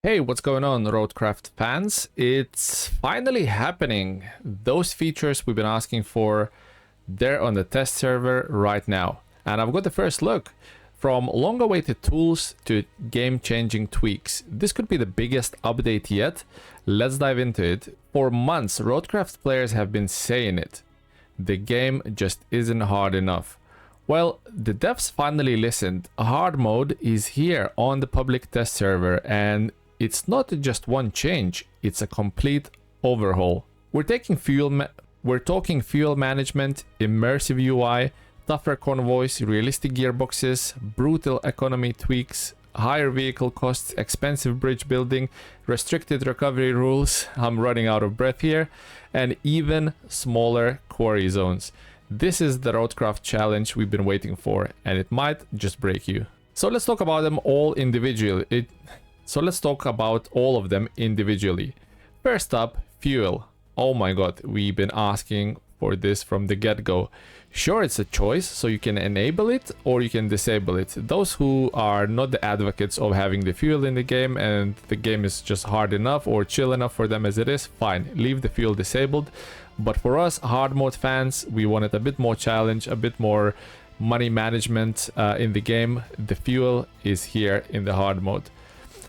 Hey, what's going on, Roadcraft fans? It's finally happening. Those features we've been asking for, they're on the test server right now. And I've got the first look. From long-awaited tools to game-changing tweaks. This could be the biggest update yet. Let's dive into it. For months, Roadcraft players have been saying it. The game just isn't hard enough. Well, the devs finally listened. Hardmode is here on the public test server, and it's not just one change, it's a complete overhaul. We're talking fuel management, immersive UI, tougher convoys, realistic gearboxes, brutal economy tweaks, higher vehicle costs, expensive bridge building, restricted recovery rules, I'm running out of breath here, and even smaller quarry zones. This is the Roadcraft challenge we've been waiting for, and it might just break you. So let's talk about them all individually. Let's talk about all of them individually. First up, fuel. Oh my god, we've been asking for this from the get-go. Sure, it's a choice, so you can enable it or you can disable it. Those who are not the advocates of having the fuel in the game and the game is just hard enough or chill enough for them as it is, fine, leave the fuel disabled. But for us hard mode fans, we wanted a bit more challenge, a bit more money management in the game. The fuel is here in the hard mode.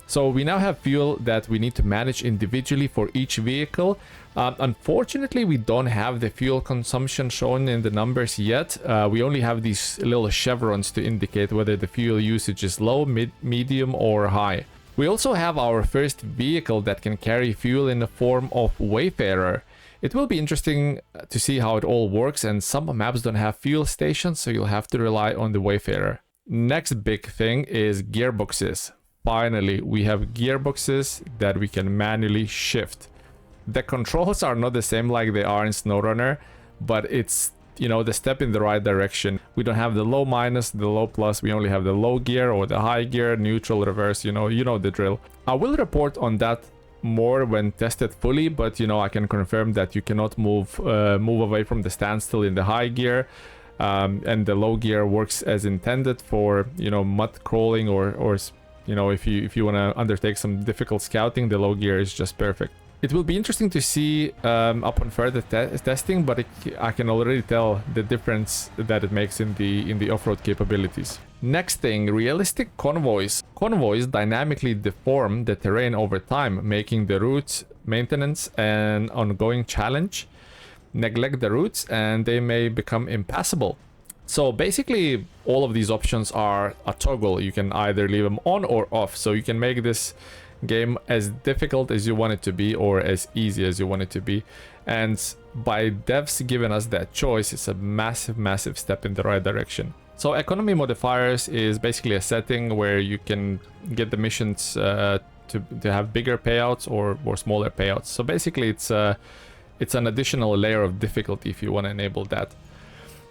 So we now have fuel that we need to manage individually for each vehicle. Unfortunately, we don't have the fuel consumption shown in the numbers yet. We only have these little chevrons to indicate whether the fuel usage is low, medium or high. We also have our first vehicle that can carry fuel in the form of Wayfarer. It will be interesting to see how it all works, and some maps don't have fuel stations, so you'll have to rely on the Wayfarer. Next big thing is gearboxes. Finally, we have gearboxes that we can manually shift. The controls are not the same like they are in SnowRunner, but it's, you know, the step in the right direction. We don't have the low minus, the low plus, we only have the low gear or the high gear, neutral, reverse, you know the drill. I will report on that more when tested fully, but you know, I can confirm that you cannot move away from the standstill in the high gear. And the low gear works as intended for, you know, mud crawling or you know, if you want to undertake some difficult scouting, the low gear is just perfect. It will be interesting to see upon further testing, but I can already tell the difference that it makes in the off-road capabilities. Next thing, realistic convoys. Convoys dynamically deform the terrain over time, making the routes maintenance an ongoing challenge. Neglect the routes and they may become impassable. So basically all of these options are a toggle. You can either leave them on or off, so you can make this game as difficult as you want it to be or as easy as you want it to be. And by devs giving us that choice, it's a massive step in the right direction. So economy modifiers is basically a setting where you can get the missions to have bigger payouts or smaller payouts. So basically it's an additional layer of difficulty if you want to enable that.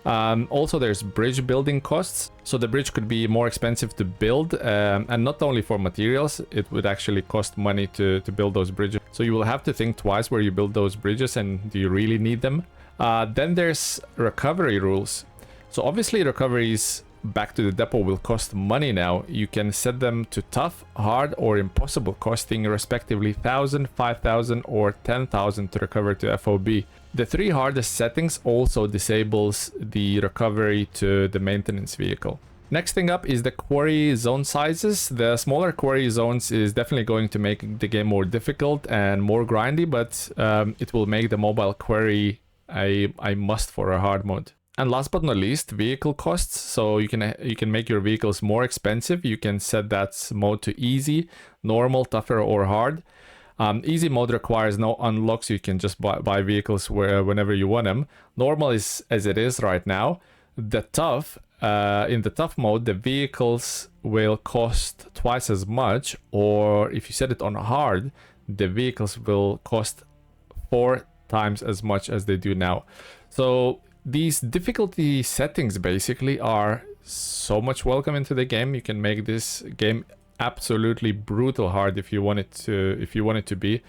Also, there's bridge building costs. So the bridge could be more expensive to build, and not only for materials, it would actually cost money to build those bridges. So you will have to think twice where you build those bridges and do you really need them. Then there's recovery rules. So obviously recoveries back to the depot will cost money now. You can set them to tough, hard or impossible, costing respectively 1,000, 5,000 or 10,000 to recover to FOB. The three hardest settings also disables the recovery to the maintenance vehicle. Next thing up is the quarry zone sizes. The smaller quarry zones is definitely going to make the game more difficult and more grindy, but it will make the mobile quarry a must for a hard mode. And last but not least, vehicle costs. So you can make your vehicles more expensive. You can set that mode to easy, normal, tougher or hard. Easy mode requires no unlocks. You can just buy vehicles whenever you want them. Normal is as it is right now. The tough, in the tough mode, the vehicles will cost twice as much, or if you set it on hard, the vehicles will cost 4 times as much as they do now. So these difficulty settings basically are so much welcome into the game. You can make this game absolutely brutal hard if you want it to be.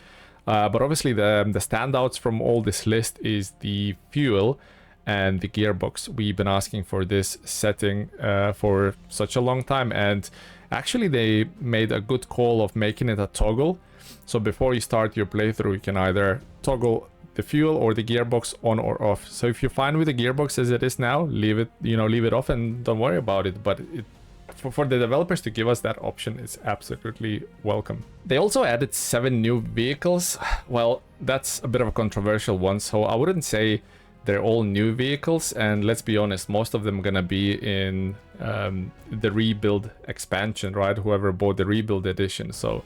But obviously the standouts from all this list is the fuel and the gearbox. We've been asking for this setting for such a long time, and Actually, they made a good call of making it a toggle. So before you start your playthrough, you can either toggle the fuel or the gearbox on or off. So if you're fine with the gearbox as it is now, leave it, leave it off and don't worry about it. But for the developers to give us that option is absolutely welcome. They also added 7 new vehicles. Well, that's a bit of a controversial one, so I wouldn't say they're all new vehicles, and let's be honest, most of them gonna be in the rebuild expansion, right? Whoever bought the rebuild edition. So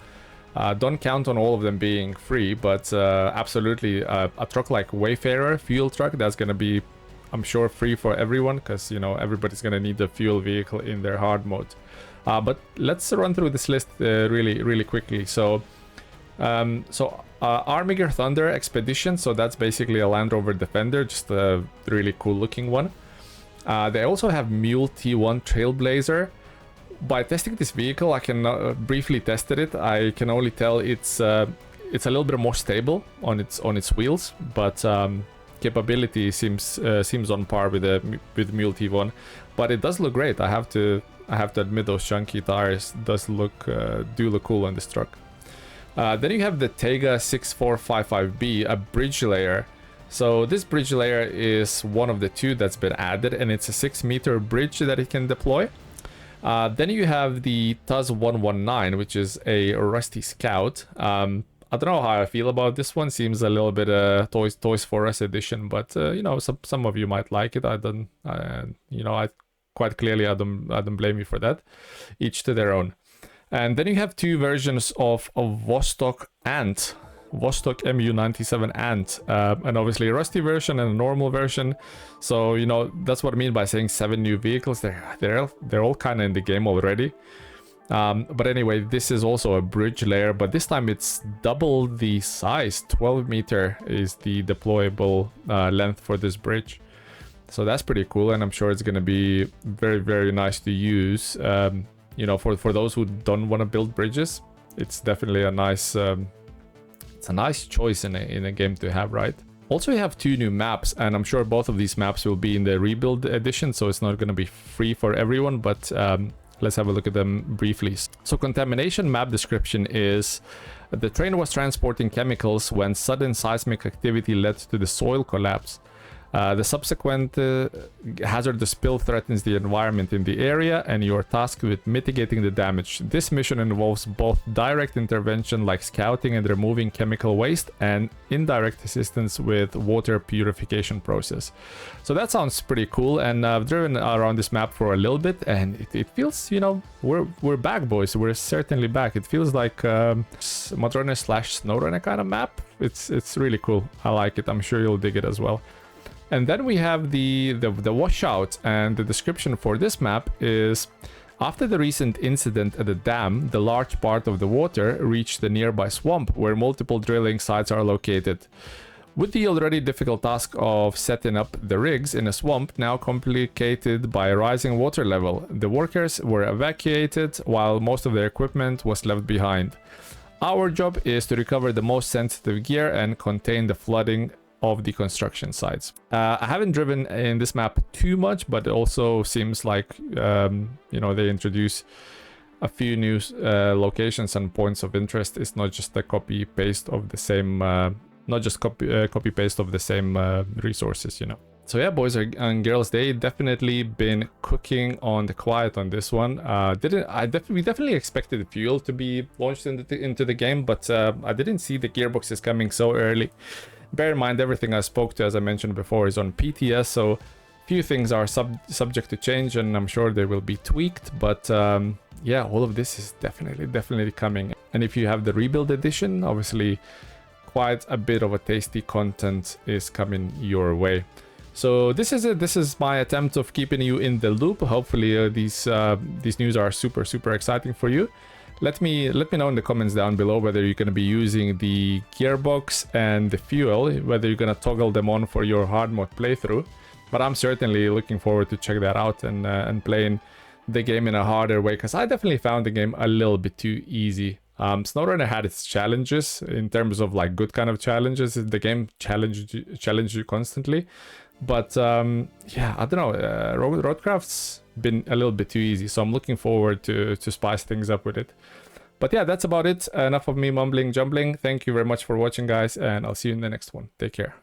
don't count on all of them being free, but absolutely a truck like Wayfarer fuel truck, that's gonna be, I'm sure, free for everyone, because everybody's gonna need a fuel vehicle in their hard mode. But let's run through this list really quickly. So Armiger Thunder Expedition, so that's basically a Land Rover Defender, just a really cool looking one. They also have Mule T1 Trailblazer. By testing this vehicle, I can briefly tested it. I can only tell it's a little bit more stable on its wheels, but capability seems on par with Mule T1. But it does look great. I have to admit, those chunky tires do look cool on this truck. Then you have the Tega 6455B, a bridge layer. So this bridge layer is one of the 2 that's been added, and it's a 6-meter bridge that it can deploy. Then you have the Tuz 119, which is a Rusty Scout. I don't know how I feel about this one. Seems a little bit Toys for Us edition, but some of you might like it. I don't, I quite clearly I don't blame you for that. Each to their own. And then you have 2 versions of Vostok Ant, Vostok MU97 Ant, and obviously a rusty version and a normal version. So that's what I mean by saying 7 new vehicles. They're all kind of in the game already. But anyway, this is also a bridge layer, but this time it's double the size. 12 meter is the deployable length for this bridge. So that's pretty cool, and I'm sure it's going to be very nice to use. For those who don't want to build bridges, it's definitely a nice choice in a game to have, right? Also, you have 2 new maps, and I'm sure both of these maps will be in the rebuild edition, so it's not going to be free for everyone, but let's have a look at them briefly. So contamination map description is: the train was transporting chemicals when sudden seismic activity led to the soil collapse. The subsequent hazardous spill threatens the environment in the area, and you are tasked with mitigating the damage. This mission involves both direct intervention like scouting and removing chemical waste, and indirect assistance with water purification process. So that sounds pretty cool, and I've driven around this map for a little bit, and it feels, we're back, boys. We're certainly back. It feels like Mudrunner / Snowrunner kind of map. It's really cool. I like it. I'm sure you'll dig it as well. And then we have the washout, and the description for this map is: after the recent incident at the dam, the large part of the water reached the nearby swamp where multiple drilling sites are located. With the already difficult task of setting up the rigs in a swamp now complicated by a rising water level, the workers were evacuated while most of their equipment was left behind. Our job is to recover the most sensitive gear and contain the flooding of the construction sites. I haven't driven in this map too much, but it also seems like they introduce a few new locations and points of interest. It's not just a copy paste of the same copy paste of the same resources. So yeah, boys and girls, they definitely been cooking on the quiet on this one. We definitely expected the fuel to be launched into the game, but I didn't see the gearboxes coming so early. Bear in mind, everything I spoke to, as I mentioned before, is on PTS, so few things are subject to change, and I'm sure they will be tweaked, but yeah, all of this is definitely coming. And if you have the rebuild edition, obviously quite a bit of a tasty content is coming your way. So this is it. This is my attempt of keeping you in the loop. Hopefully these news are super exciting for you. Let me know in the comments down below whether you're going to be using the gearbox and the fuel, whether you're going to toggle them on for your hard mode playthrough. But I'm certainly looking forward to check that out and playing the game in a harder way, because I definitely found the game a little bit too easy. SnowRunner had its challenges in terms of like good kind of challenges. The game challenged you constantly. But yeah, I don't know. Roadcraft's been a little bit too easy, so I'm looking forward to spice things up with it. But yeah, that's about it. Enough of me mumbling, jumbling. Thank you very much for watching, guys, and I'll see you in the next one. Take care.